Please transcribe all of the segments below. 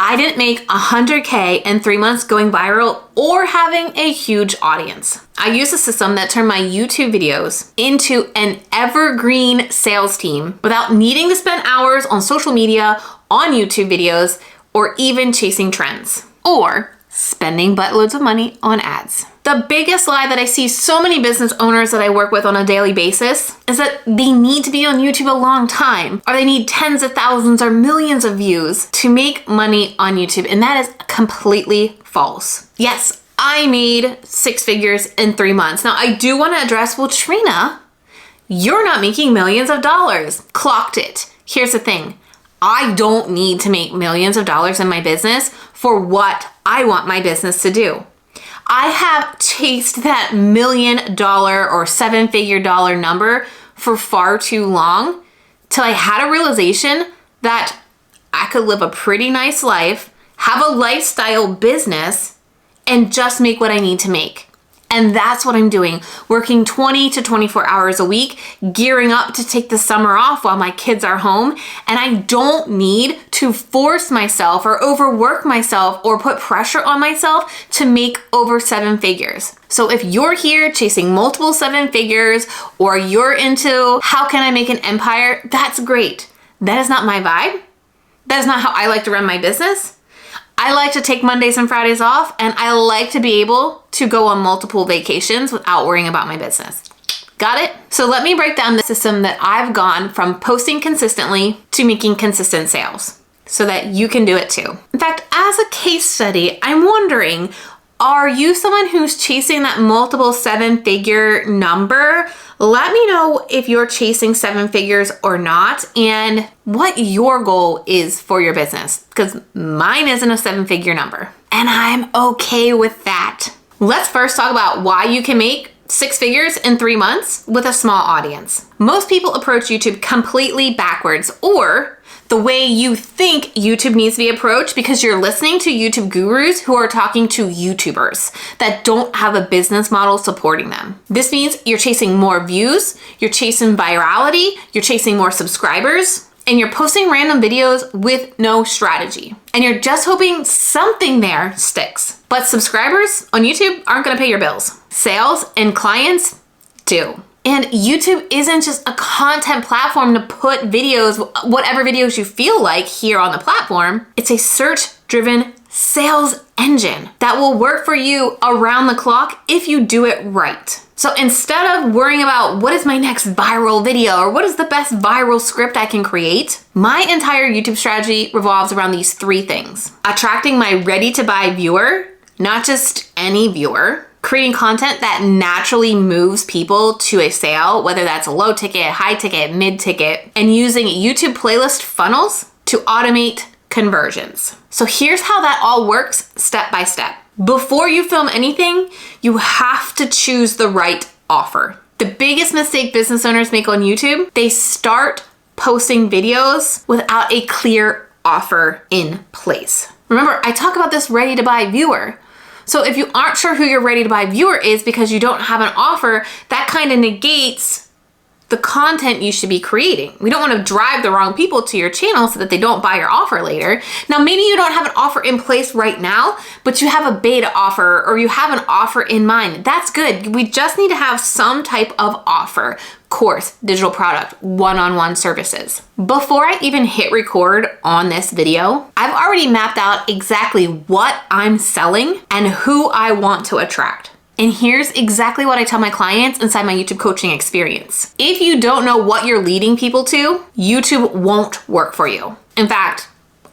I didn't make 100K in 3 months going viral or having a huge audience. I used a system that turned my YouTube videos into an evergreen sales team without needing to spend hours on social media, on YouTube videos, or even chasing trends, or spending buttloads of money on ads. The biggest lie that I see so many business owners that I work with on a daily basis is that they need to be on YouTube a long time, or they need tens of thousands or millions of views to make money on YouTube. And that is completely false. Yes, I made 6 figures in 3 months. Now I do want to address, well, Trena, you're not making millions of dollars. Clocked it. Here's the thing. I don't need to make millions of dollars in my business for what I want my business to do. I have chased that $1 million or 7-figure dollar number for far too long till I had a realization that I could live a pretty nice life, have a lifestyle business, and just make what I need to make. And that's what I'm doing, working 20 to 24 hours a week, gearing up to take the summer off while my kids are home. And I don't need to force myself or overwork myself or put pressure on myself to make over 7 figures. So if you're here chasing multiple 7 figures, or you're into how can I make an empire, that's great. That is not my vibe. That is not how I like to run my business. I like to take Mondays and Fridays off, and I like to be able to go on multiple vacations without worrying about my business. Got it? So let me break down the system that I've gone from posting consistently to making consistent sales so that you can do it too. In fact, as a case study, I'm wondering, are you someone who's chasing that multiple 7-figure number? Let me know if you're chasing 7 figures or not, and what your goal is for your business, because mine isn't a 7-figure number, and I'm okay with that. Let's first talk about why you can make 6 figures in 3 months with a small audience. Most people approach YouTube completely backwards, or the way you think YouTube needs to be approached, because you're listening to YouTube gurus who are talking to YouTubers that don't have a business model supporting them. This means you're chasing more views, you're chasing virality, you're chasing more subscribers, and you're posting random videos with no strategy. And you're just hoping something there sticks. But subscribers on YouTube aren't gonna pay your bills. Sales and clients do. And YouTube isn't just a content platform to put videos, whatever videos you feel like here on the platform. It's a search-driven sales engine that will work for you around the clock if you do it right. So instead of worrying about what is my next viral video or what is the best viral script I can create, my entire YouTube strategy revolves around these 3 things. Attracting my ready-to-buy viewer, not just any viewer. Creating content that naturally moves people to a sale, whether that's a low ticket, high ticket, mid ticket, and using YouTube playlist funnels to automate conversions. So here's how that all works step by step. Before you film anything, you have to choose the right offer. The biggest mistake business owners make on YouTube, they start posting videos without a clear offer in place. Remember, I talk about this ready to buy viewer. So if you aren't sure who your ready to buy viewer is because you don't have an offer, that kind of negates the content you should be creating. We don't want to drive the wrong people to your channel so that they don't buy your offer later. Now, maybe you don't have an offer in place right now, but you have a beta offer or you have an offer in mind. That's good. We just need to have some type of offer, course, digital product, one-on-one services. Before I even hit record on this video, I've already mapped out exactly what I'm selling and who I want to attract. And here's exactly what I tell my clients inside my YouTube coaching experience. If you don't know what you're leading people to, YouTube won't work for you. In fact,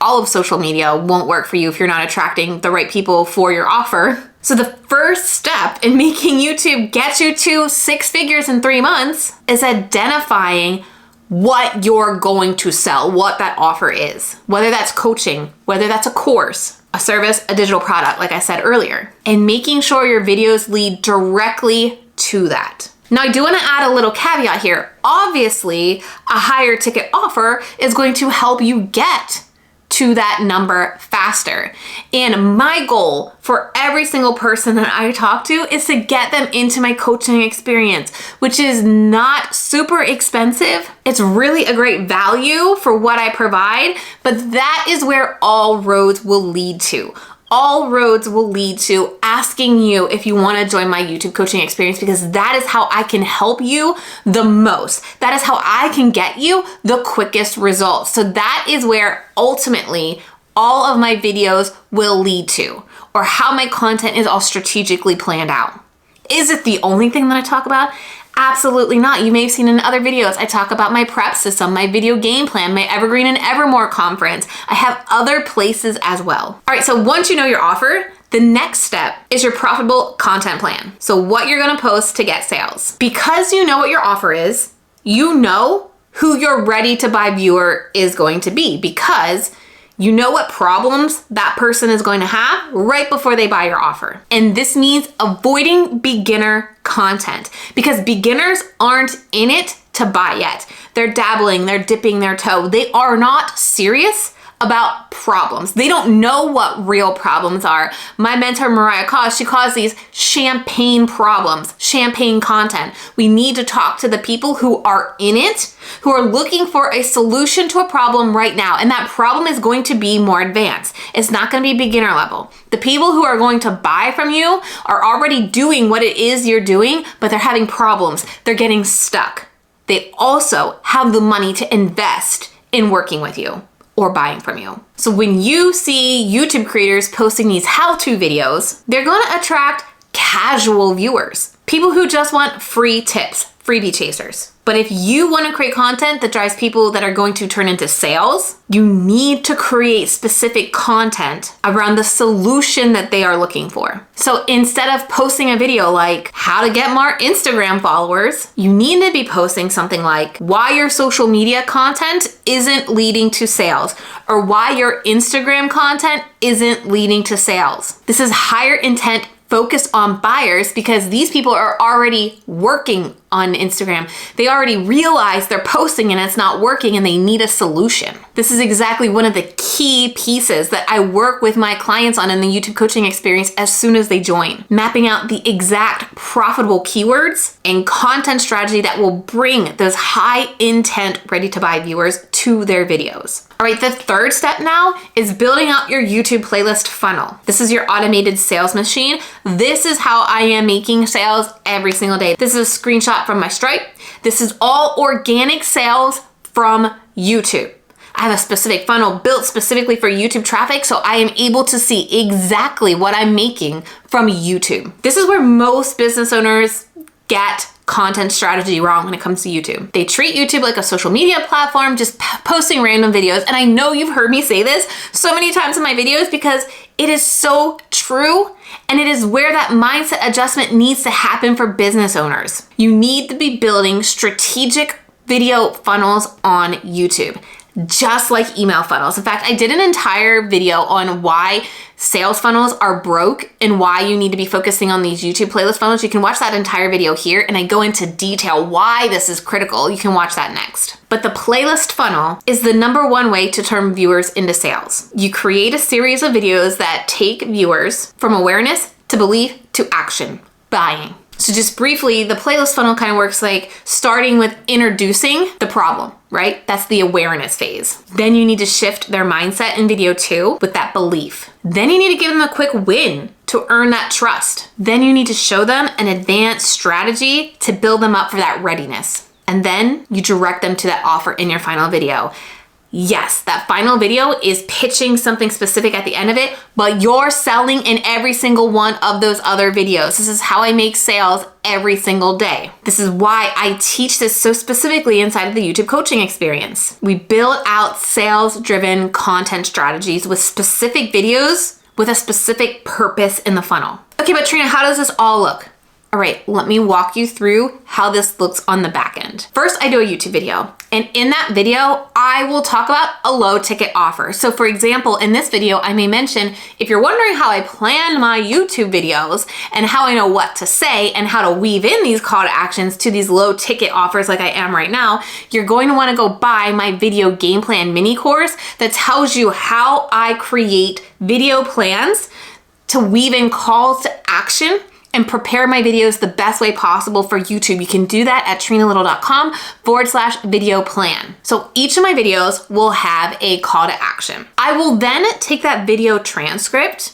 all of social media won't work for you if you're not attracting the right people for your offer. So the first step in making YouTube get you to 6 figures in 3 months is identifying what you're going to sell, what that offer is, whether that's coaching, whether that's a course, a service, a digital product, like I said earlier, and making sure your videos lead directly to that. Now, I do want to add a little caveat here. Obviously, a higher ticket offer is going to help you get to that number faster. And my goal for every single person that I talk to is to get them into my coaching experience, which is not super expensive. It's really a great value for what I provide, but that is where all roads will lead to. All roads will lead to asking you if you want to join my YouTube coaching experience, because that is how I can help you the most. That is how I can get you the quickest results. So that is where ultimately all of my videos will lead to, or how my content is all strategically planned out. Is it the only thing that I talk about? Absolutely not. You may have seen in other videos, I talk about my prep system, my video game plan, my Evergreen and Evermore conference. I have other places as well. All right, so once you know your offer, the next step is your profitable content plan. So what you're gonna post to get sales. Because you know what your offer is, you know who your ready to buy viewer is going to be, because you know what problems that person is going to have right before they buy your offer. And this means avoiding beginner content, because beginners aren't in it to buy yet. They're dabbling, they're dipping their toe. They are not serious about problems. They don't know what real problems are. My mentor, Mariah Koss, she calls these champagne problems, champagne content. We need to talk to the people who are in it, who are looking for a solution to a problem right now. And that problem is going to be more advanced. It's not going to be beginner level. The people who are going to buy from you are already doing what it is you're doing, but they're having problems. They're getting stuck. They also have the money to invest in working with you or buying from you. So when you see YouTube creators posting these how-to videos, they're gonna attract casual viewers, people who just want free tips, freebie chasers. But if you wanna create content that drives people that are going to turn into sales, you need to create specific content around the solution that they are looking for. So instead of posting a video like how to get more Instagram followers, you need to be posting something like why your social media content isn't leading to sales, or why your Instagram content isn't leading to sales. This is higher intent, focus on buyers, because these people are already working on Instagram. They already realize they're posting and it's not working and they need a solution. This is exactly one of the key pieces that I work with my clients on in the YouTube coaching experience as soon as they join. Mapping out the exact profitable keywords and content strategy that will bring those high intent ready to buy viewers to their videos. All right, the third step now is building out your YouTube playlist funnel. This is your automated sales machine. This is how I am making sales every single day. This is a screenshot from my Stripe. This is all organic sales from YouTube. I have a specific funnel built specifically for YouTube traffic, so I am able to see exactly what I'm making from YouTube. This is where most business owners get content strategy wrong when it comes to YouTube. They treat YouTube like a social media platform, just posting random videos. And I know you've heard me say this so many times in my videos because it is so true. And it is where that mindset adjustment needs to happen for business owners. You need to be building strategic video funnels on YouTube, just like email funnels. In fact, I did an entire video on why sales funnels are broke and why you need to be focusing on these YouTube playlist funnels. You can watch that entire video here, and I go into detail why this is critical. You can watch that next. But the playlist funnel is the number one way to turn viewers into sales. You create a series of videos that take viewers from awareness to belief to action, buying. So just briefly, the playlist funnel kind of works like starting with introducing the problem, right? That's the awareness phase. Then you need to shift their mindset in video 2 with that belief. Then you need to give them a quick win to earn that trust. Then you need to show them an advanced strategy to build them up for that readiness. And then you direct them to that offer in your final video. Yes, that final video is pitching something specific at the end of it, but you're selling in every single one of those other videos. This is how I make sales every single day. This is why I teach this so specifically inside of the YouTube coaching experience. We build out sales-driven content strategies with specific videos with a specific purpose in the funnel. Okay, but Trina, how does this all look? All right, let me walk you through how this looks on the back end. First, I do a YouTube video. And in that video, I will talk about a low ticket offer. So for example, in this video, I may mention, if you're wondering how I plan my YouTube videos and how I know what to say and how to weave in these call to actions to these low ticket offers like I am right now, you're going to want to go buy my video game plan mini course that tells you how I create video plans to weave in calls to action and prepare my videos the best way possible for YouTube. You can do that at trenalittle.com/video plan. So each of my videos will have a call to action. I will then take that video transcript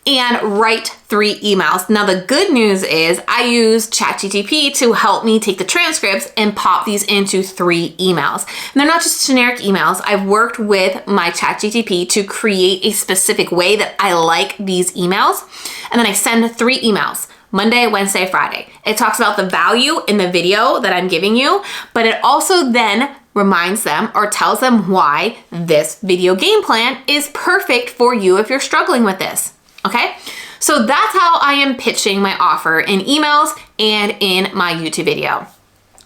and write 3 emails. Now the good news is I use ChatGPT to help me take the transcripts and pop these into 3 emails. And they're not just generic emails. I've worked with my ChatGPT to create a specific way that I like these emails. And then I send 3 emails. Monday, Wednesday, Friday. It talks about the value in the video that I'm giving you, but it also then reminds them or tells them why this video game plan is perfect for you if you're struggling with this. Okay? So that's how I am pitching my offer in emails and in my YouTube video.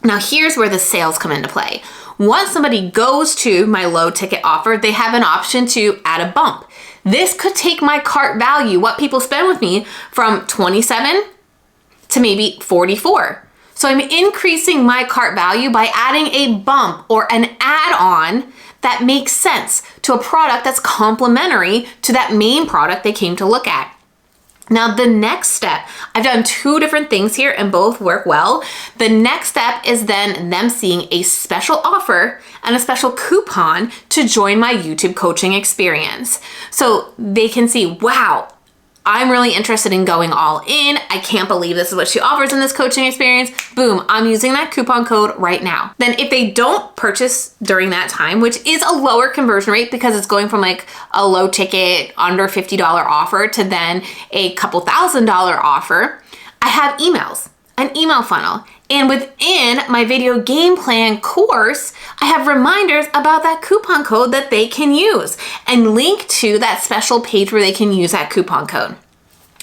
Now here's where the sales come into play. Once somebody goes to my low ticket offer, they have an option to add a bump. This could take my cart value, what people spend with me, from 27 to maybe 44. So I'm increasing my cart value by adding a bump or an add-on that makes sense to a product that's complementary to that main product they came to look at. Now the next step, I've done 2 different things here and both work well. The next step is then them seeing a special offer and a special coupon to join my YouTube coaching experience. So they can see, wow, I'm really interested in going all in. I can't believe this is what she offers in this coaching experience. Boom, I'm using that coupon code right now. Then if they don't purchase during that time, which is a lower conversion rate because it's going from like a low ticket under $50 offer to then a couple $1,000 offer, I have emails, an email funnel. And within my video game plan course, I have reminders about that coupon code that they can use and link to that special page where they can use that coupon code.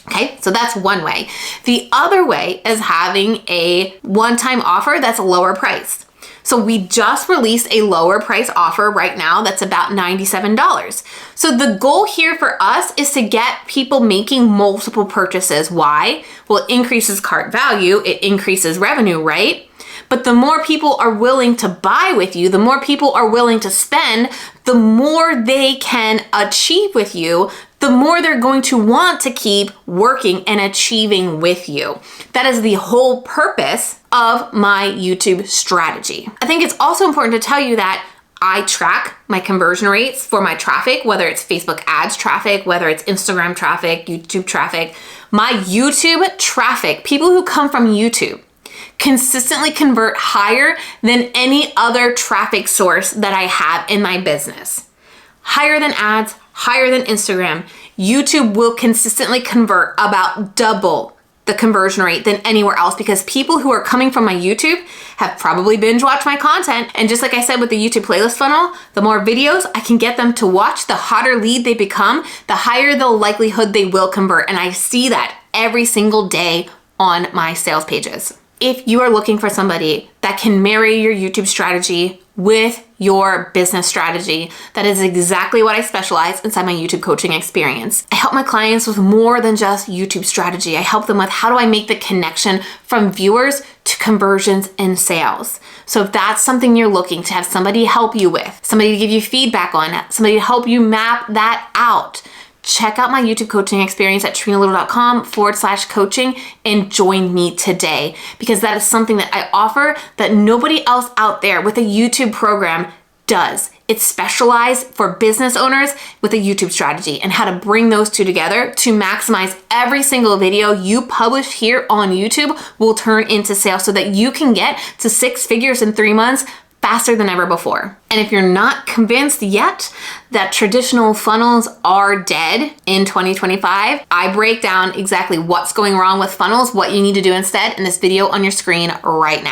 Okay, so that's one way. The other way is having a one-time offer that's lower priced. So we just released a lower price offer right now that's about $97. So the goal here for us is to get people making multiple purchases. Why? Well, it increases cart value, it increases revenue, right? But the more people are willing to buy with you, the more people are willing to spend, the more they can achieve with you, the more they're going to want to keep working and achieving with you. That is the whole purpose of my YouTube strategy. I think it's also important to tell you that I track my conversion rates for my traffic, whether it's Facebook ads traffic, whether it's Instagram traffic, YouTube traffic. My YouTube traffic, people who come from YouTube, consistently convert higher than any other traffic source that I have in my business. Higher than ads, higher than Instagram. YouTube will consistently convert about double the conversion rate than anywhere else because people who are coming from my YouTube have probably binge watched my content. And just like I said with the YouTube playlist funnel, the more videos I can get them to watch, the hotter lead they become, the higher the likelihood they will convert. And I see that every single day on my sales pages. If you are looking for somebody that can marry your YouTube strategy with your business strategy, that is exactly what I specialize inside my YouTube coaching experience. I help my clients with more than just YouTube strategy. I help them with how do I make the connection from viewers to conversions and sales. So if that's something you're looking to have somebody help you with, somebody to give you feedback on, somebody to help you map that out, check out my YouTube coaching experience at trenalittle.com/coaching and join me today because that is something that I offer that nobody else out there with a YouTube program does. It's specialized for business owners with a YouTube strategy and how to bring those two together to maximize every single video you publish here on YouTube will turn into sales so that you can get to 6 figures in 3 months faster than ever before. And if you're not convinced yet that traditional funnels are dead in 2025, I break down exactly what's going wrong with funnels, what you need to do instead in this video on your screen right now.